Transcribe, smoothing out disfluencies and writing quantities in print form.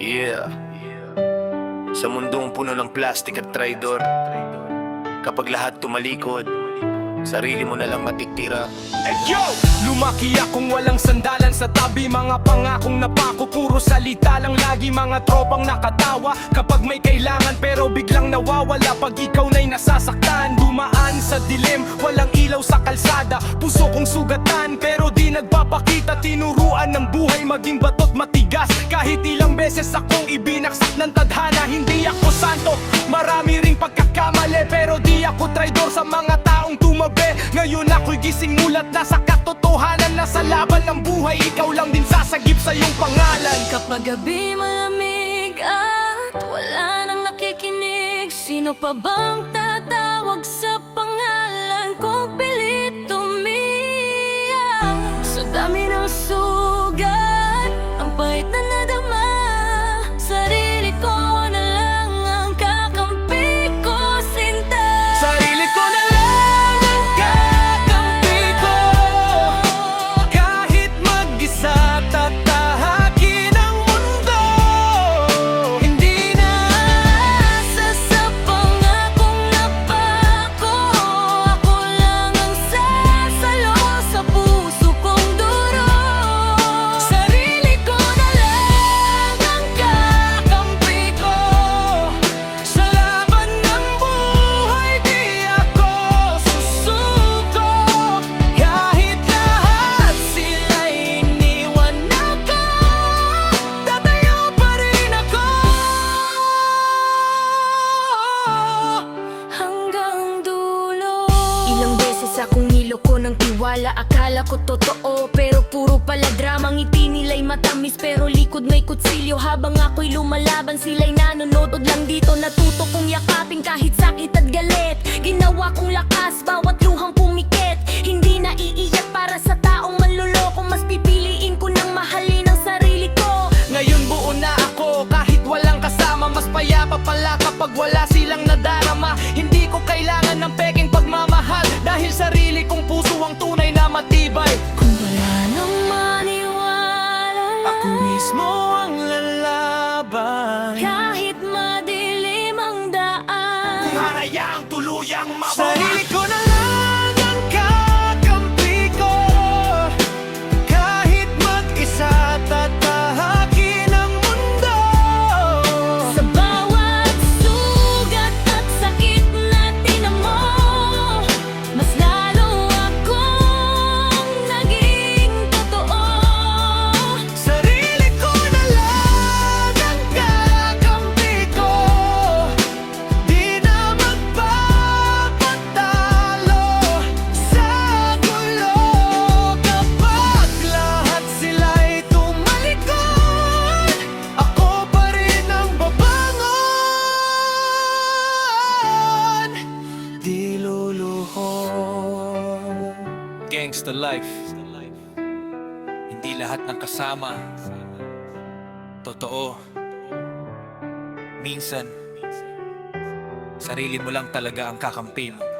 Yeah. Sa mundong puno ng plastic at traidor, kapag lahat tumalikod, sarili mo na lang matitira. Hey yo! Lumaki akong walang sandalan sa tabi, mga pangakong napako, puro salita lang lagi, mga tropang nakatawa kapag may kailangan pero biglang nawawala pag ikaw na'y nasasaktan. Dumaan sa dilim, walang ilaw sa kalsada, puso kong sugatan pero di nagpapakita. Tinuruan ng buhay maging bato't matigas, kahit ilang beses akong ibinaksak ng tadhana. Hindi ako santo, marami ring pagkakamali, pero di ako traidor sa mga taong tumabi. Ngayon ako'y gising mulat na sa katotohanan, na sa laban ng buhay ikaw lang din sasagip sa iyong pangalan. Kapag gabi malamig at wala nang nakikinig, sino pa bang tatawag sa pangalan kong pilit umiyak? Sa dami ng sugat, ang pahit na nadama, sarili ko na lang ang kakampi ko, sinta. Sarili ko na lang ang kakampi ko, kahit mag-isa tatahakin ang mundo. Hindi na aasa sa pangakong napako, ako lang ang sasalo sa puso kong duro. Sarili ko na lang ang kakampi ko, sa laban ng buhay di ako susuko. Kahit lahat sila'y iniwan ako, tatayo pa rin ako. Hanggang dulo. Ilang beses akong niloko ng tiwala, akala ko totoo pero puro pala drama. Ngiti nila'y matamis pero likod may kutsilyo. Habang ako'y lumalaban, sila'y nanonood lang dito. Natuto kong yakapin kahit sakit at galit, ginawa kong lakas bawat luhang pumikit. Hindi na iiyak para sa taong manloloko, mas pipiliin ko nang mahalin ang sarili ko. Ngayon buo na ako kahit walang kasama, mas payapa pala kapag wala silang nadarama. Hindi ko kailangan ng peking pagmamahal, dahil sarili kong puso ang tunay na matibay. Kung wala nang maniwala, Ako mismo ang lalaban, kahit madilim ang daan. hanayaang tuluyang mabuhay. Sarili ko na lang ang kakampi ko, kahit mag-isa tatahakin ang mundo. Sa bawat sugat at sakit na tinamo, mas lalo akong naging totoo. Sarili ko na lang ang kakampi ko, di na magpapatalo sa gulo. Kapag lahat sila'y tumalikod, ako pa rin ang babangon, di luluhod. Gangsta life, hindi lahat ng kasama totoo. Minsan, sarili mo lang talaga ang kakampi mo.